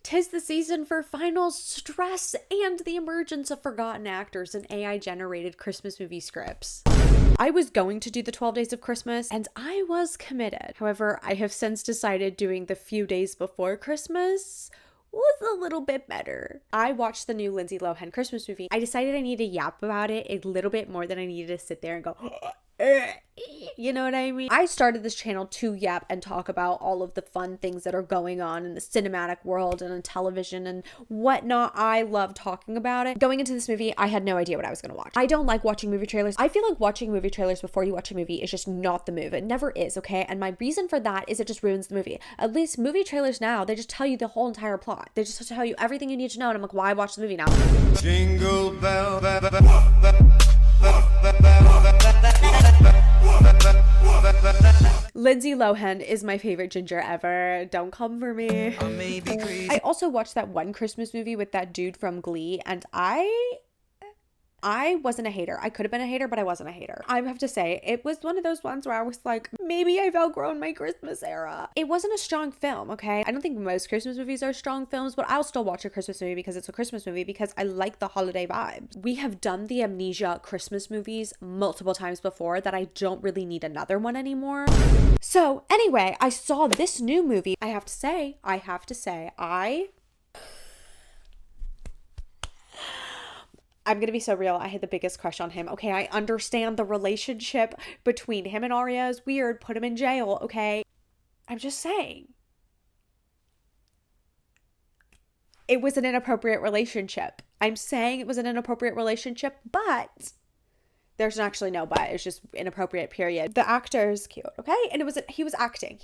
'Tis the season for finals, stress, and the emergence of forgotten actors and AI-generated Christmas movie scripts. I was going to do the 12 Days of Christmas, and I was committed. However, I have since decided doing the few days before Christmas was a little bit better. I watched the new Lindsay Lohan Christmas movie. I decided I need to yap about it a little bit more than I needed to sit there and go, you know what I mean? I started this channel to yap and talk about all of the fun things that are going on in the cinematic world and in television and whatnot. I love talking about it. Going into this movie, I had no idea what I was going to watch. I don't like watching movie trailers. I feel like watching movie trailers before you watch a movie is just not the move. It never is, okay? And my reason for that is it just ruins the movie. At least movie trailers now, they just tell you the whole entire plot. They just tell you everything you need to know. And I'm like, why watch the movie now? Jingle bell. Lindsay Lohan is my favorite ginger ever. Don't come for me. I also watched that one Christmas movie with that dude from Glee, and I wasn't a hater. I could have been a hater, but I wasn't a hater. I have to say, it was one of those ones where I was like, maybe I've outgrown my Christmas era. It wasn't a strong film, okay? I don't think most Christmas movies are strong films, but I'll still watch a Christmas movie because it's a Christmas movie because I like the holiday vibe. We have done the Amnesia Christmas movies multiple times before that I don't really need another one anymore. So anyway, I saw this new movie. I have to say, I'm gonna be so real. I had the biggest crush on him. Okay, I understand the relationship between him and Arya is weird. Put him in jail, okay? I'm just saying. It was an inappropriate relationship. I'm saying it was an inappropriate relationship, but there's actually no but. It's just inappropriate, period. The actor is cute, okay? And he was acting.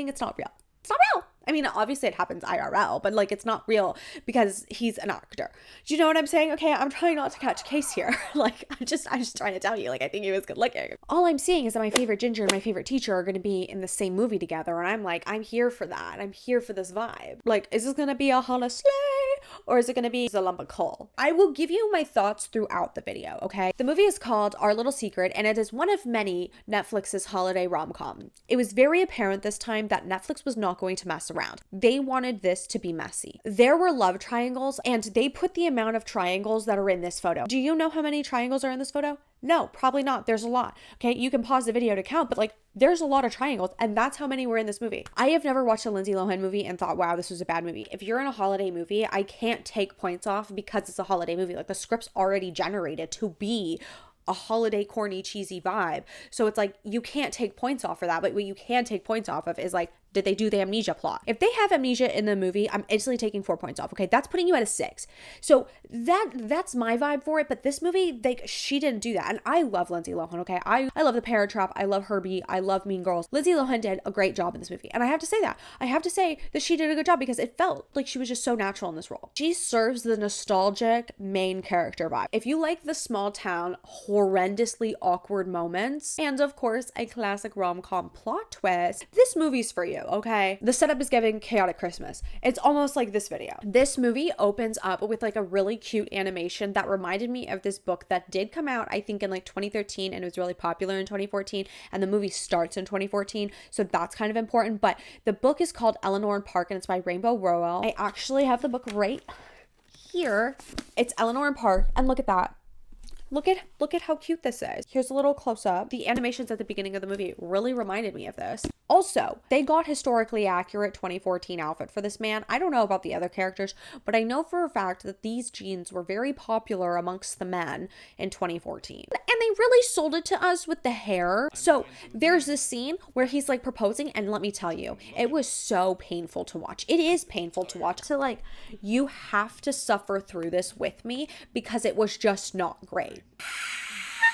It's not real. It's not real. I mean, obviously it happens IRL, but like it's not real because he's an actor. Do you know what I'm saying? Okay, I'm trying not to catch a case here. Like, I'm just trying to tell you, like, I think he was good looking. All I'm seeing is that my favorite ginger and my favorite teacher are going to be in the same movie together. And I'm like, I'm here for that. I'm here for this vibe. Like, is this going to be a holla slay or is it going to be a lump of coal? I will give you my thoughts throughout the video, okay? The movie is called Our Little Secret, and it is one of many Netflix's holiday rom-com. It was very apparent this time that Netflix was not going to mess around. They wanted this to be messy. There were love triangles, and they put the amount of triangles that are in this photo. Do you know how many triangles are in this photo? No, probably not. There's a lot. Okay, you can pause the video to count, but like there's a lot of triangles, and that's how many were in this movie. I have never watched a Lindsay Lohan movie and thought, wow, this was a bad movie. If you're in a holiday movie, I can't take points off because it's a holiday movie. Like the script's already generated to be a holiday, corny, cheesy vibe. So it's like, you can't take points off for that. But what you can take points off of is like, did they do the amnesia plot? If they have amnesia in the movie, I'm instantly taking 4 points off. Okay, that's putting you at a 6. So that's my vibe for it. But this movie, she didn't do that. And I love Lindsay Lohan, okay? I love The Parent Trap. I love Herbie. I love Mean Girls. Lindsay Lohan did a great job in this movie. And I have to say that. I have to say that she did a good job because it felt like she was just so natural in this role. She serves the nostalgic main character vibe. If you like the small town, horrendously awkward moments, and of course, a classic rom-com plot twist, this movie's for you. Okay, the setup is giving chaotic Christmas. It's almost like this video. This movie opens up with like a really cute animation that reminded me of this book that did come out, I think in like 2013, and it was really popular in 2014, and the movie starts in 2014, so that's kind of important. But the book is called Eleanor and Park, and it's by Rainbow Rowell. I actually have the book right here. It's Eleanor and Park, and look at that. Look at how cute this is. Here's a little close up. The animations at the beginning of the movie really reminded me of this. Also, they got historically accurate 2014 outfit for this man. I don't know about the other characters, but I know for a fact that these jeans were very popular amongst the men in 2014. And they really sold it to us with the hair. So there's this scene where he's like proposing, and let me tell you, it was so painful to watch. It is painful to watch. So like, you have to suffer through this with me because it was just not great.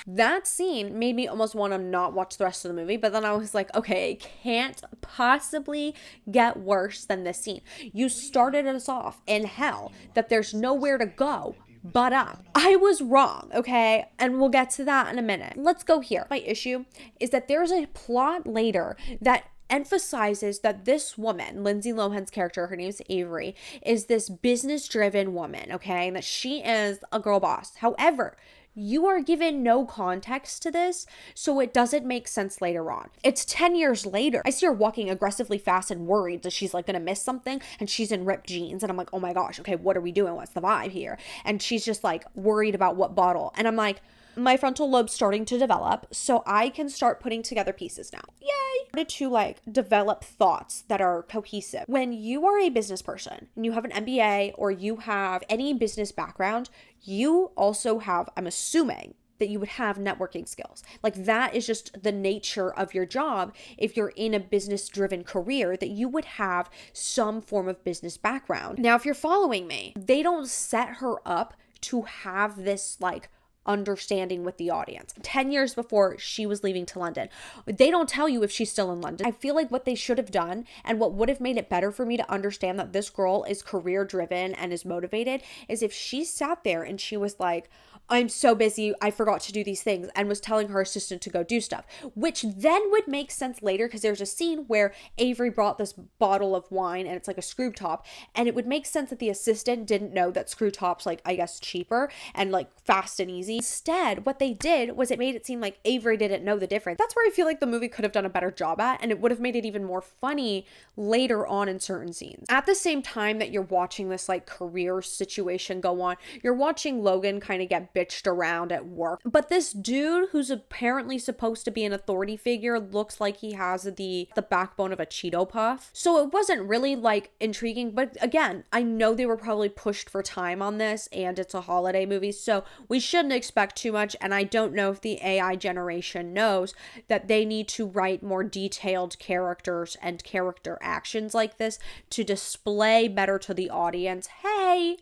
That scene made me almost want to not watch the rest of the movie, but then I was like, okay, it can't possibly get worse than this scene. You started us off in hell that there's nowhere to go but up. I was wrong, okay? And we'll get to that in a minute. Let's go here. My issue is that there's a plot later that emphasizes that this woman, Lindsay Lohan's character, her name is Avery, is this business-driven woman, okay? And that she is a girl boss. However, You are given no context to this, so it doesn't make sense later on. It's 10 years later. I see her walking aggressively fast and worried that she's like gonna miss something, and she's in ripped jeans, and I'm like, oh my gosh, okay, what are we doing? What's the vibe here? And she's just like worried about what bottle. And I'm like, my frontal lobe's starting to develop, so I can start putting together pieces now. Yay! To like develop thoughts that are cohesive. When you are a business person and you have an MBA or you have any business background, you also have, I'm assuming, that you would have networking skills. Like that is just the nature of your job. If you're in a business driven career, that you would have some form of business background. Now, if you're following me, they don't set her up to have this like understanding with the audience. 10 years before she was leaving to London. They don't tell you if she's still in London. I feel like what they should have done and what would have made it better for me to understand that this girl is career driven and is motivated is if she sat there and she was like, I'm so busy, I forgot to do these things, and was telling her assistant to go do stuff, which then would make sense later because there's a scene where Avery brought this bottle of wine and it's like a screw top, and it would make sense that the assistant didn't know that screw top's like, I guess, cheaper and like fast and easy. Instead, what they did was it made it seem like Avery didn't know the difference. That's where I feel like the movie could have done a better job at, and it would have made it even more funny later on in certain scenes. At the same time that you're watching this like career situation go on, you're watching Logan kind of get bitched around at work. But this dude who's apparently supposed to be an authority figure looks like he has the backbone of a Cheeto Puff. So it wasn't really like intriguing, but again, I know they were probably pushed for time on this and it's a holiday movie, so we shouldn't expect too much, and I don't know if the AI generation knows that they need to write more detailed characters and character actions like this to display better to the audience. Hey,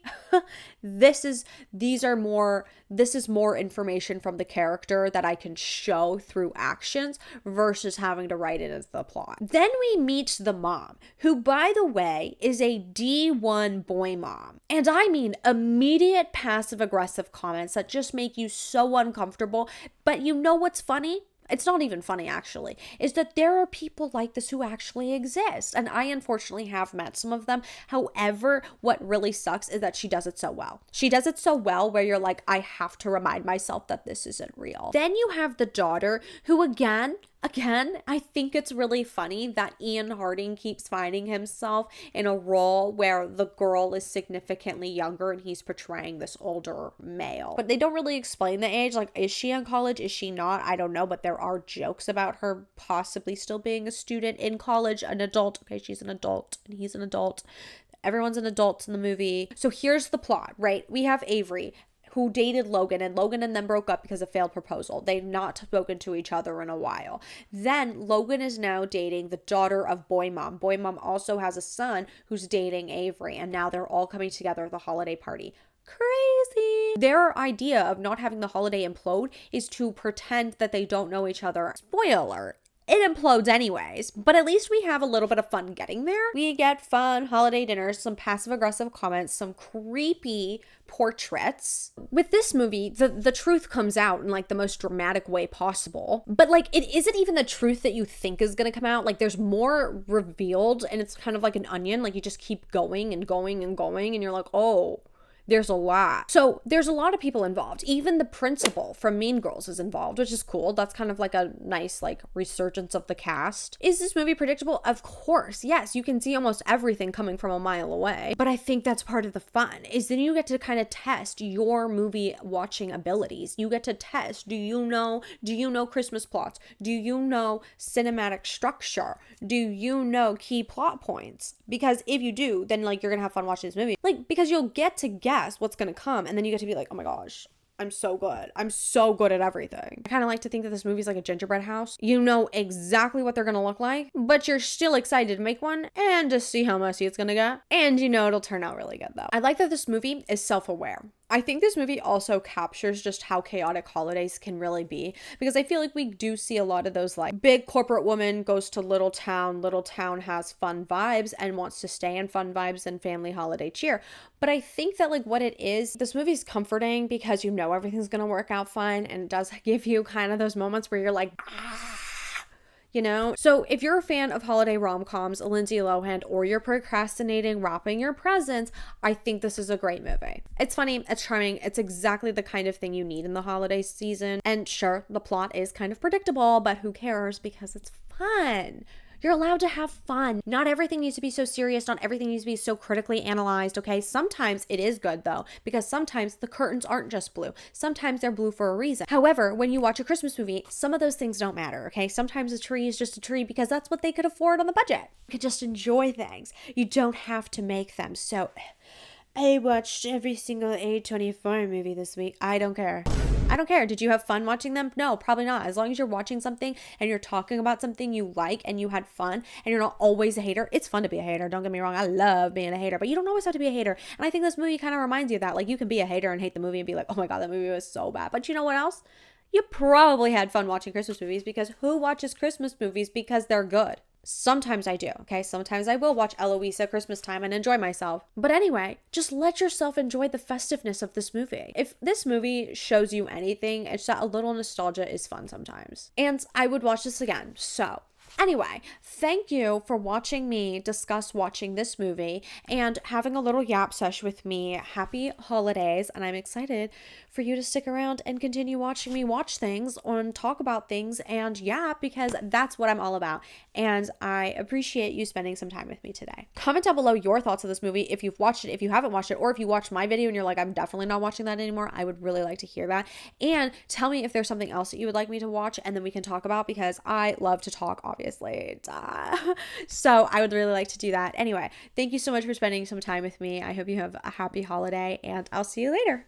this is more information from the character that I can show through actions versus having to write it as the plot. Then we meet the mom, who, by the way, is a D1 boy mom. And I mean immediate passive-aggressive comments that just make you so uncomfortable. But you know what's funny? It's not even funny, actually, is that there are people like this who actually exist. And I unfortunately have met some of them. However, what really sucks is that she does it so well. She does it so well where you're like, I have to remind myself that this isn't real. Then you have the daughter who, again, I think it's really funny that Ian Harding keeps finding himself in a role where the girl is significantly younger and he's portraying this older male. But they don't really explain the age. Like, is she in college? Is she not? I don't know, but there are jokes about her possibly still being a student in college, an adult. Okay, she's an adult and he's an adult. Everyone's an adult in the movie. So here's the plot, right? We have Avery, who dated Logan, and Logan and them broke up because of failed proposal. They've not spoken to each other in a while. Then Logan is now dating the daughter of Boy Mom. Boy Mom also has a son who's dating Avery, and now they're all coming together at the holiday party. Crazy. Their idea of not having the holiday implode is to pretend that they don't know each other. Spoiler alert. It implodes anyways, but at least we have a little bit of fun getting there. We get fun holiday dinners, some passive-aggressive comments, some creepy portraits. With this movie, the truth comes out in like the most dramatic way possible. But like, it isn't even the truth that you think is gonna come out. Like, there's more revealed, and it's kind of like an onion. Like, you just keep going and going and going, and you're like, oh, there's a lot. So there's a lot of people involved. Even the principal from Mean Girls is involved, which is cool. That's kind of like a nice like resurgence of the cast. Is this movie predictable? Of course. Yes, you can see almost everything coming from a mile away. But I think that's part of the fun, is then you get to kind of test your movie watching abilities. You get to test, do you know Christmas plots? Do you know cinematic structure? Do you know key plot points? Because if you do, then like you're gonna have fun watching this movie. Like, because you'll get to guess what's gonna come, and then you get to be like, oh my gosh, I'm so good. I'm so good at everything. I kind of like to think that this movie's like a gingerbread house. You know exactly what they're gonna look like, but you're still excited to make one and to see how messy it's gonna get. And you know it'll turn out really good though. I like that this movie is self-aware. I think this movie also captures just how chaotic holidays can really be, because I feel like we do see a lot of those like big corporate woman goes to little town has fun vibes and wants to stay in fun vibes and family holiday cheer. But I think that like what it is, this movie's comforting because you know everything's gonna work out fine, and it does give you kind of those moments where you're like, you know? So if you're a fan of holiday rom-coms, Lindsay Lohan, or you're procrastinating wrapping your presents, I think this is a great movie. It's funny, it's charming, it's exactly the kind of thing you need in the holiday season. And sure, the plot is kind of predictable, but who cares, because it's fun. You're allowed to have fun. Not everything needs to be so serious. Not everything needs to be so critically analyzed, okay? Sometimes it is good though, because sometimes the curtains aren't just blue. Sometimes they're blue for a reason. However, when you watch a Christmas movie, some of those things don't matter, okay? Sometimes a tree is just a tree because that's what they could afford on the budget. You could just enjoy things. You don't have to make them. So I watched every single A24 movie this week. I don't care. I don't care. Did you have fun watching them? No, probably not. As long as you're watching something and you're talking about something you like and you had fun and you're not always a hater. It's fun to be a hater. Don't get me wrong. I love being a hater, but you don't always have to be a hater. And I think this movie kind of reminds you of that. Like, you can be a hater and hate the movie and be like, oh my God, that movie was so bad. But you know what else? You probably had fun watching Christmas movies, because who watches Christmas movies because they're good? Sometimes I do, okay? Sometimes I will watch Eloisa Christmas Time and enjoy myself. But anyway, just let yourself enjoy the festiveness of this movie. If this movie shows you anything, it's that a little nostalgia is fun sometimes. And I would watch this again. So anyway, thank you for watching me discuss watching this movie and having a little yap sesh with me. Happy holidays, and I'm excited for you to stick around and continue watching me watch things and talk about things and yap, because that's what I'm all about. And I appreciate you spending some time with me today. Comment down below your thoughts of this movie, if you've watched it, if you haven't watched it, or if you watched my video and you're like, I'm definitely not watching that anymore. I would really like to hear that. And tell me if there's something else that you would like me to watch, and then we can talk about, because I love to talk, obviously. So I would really like to do that. Anyway, thank you so much for spending some time with me. I hope you have a happy holiday, and I'll see you later.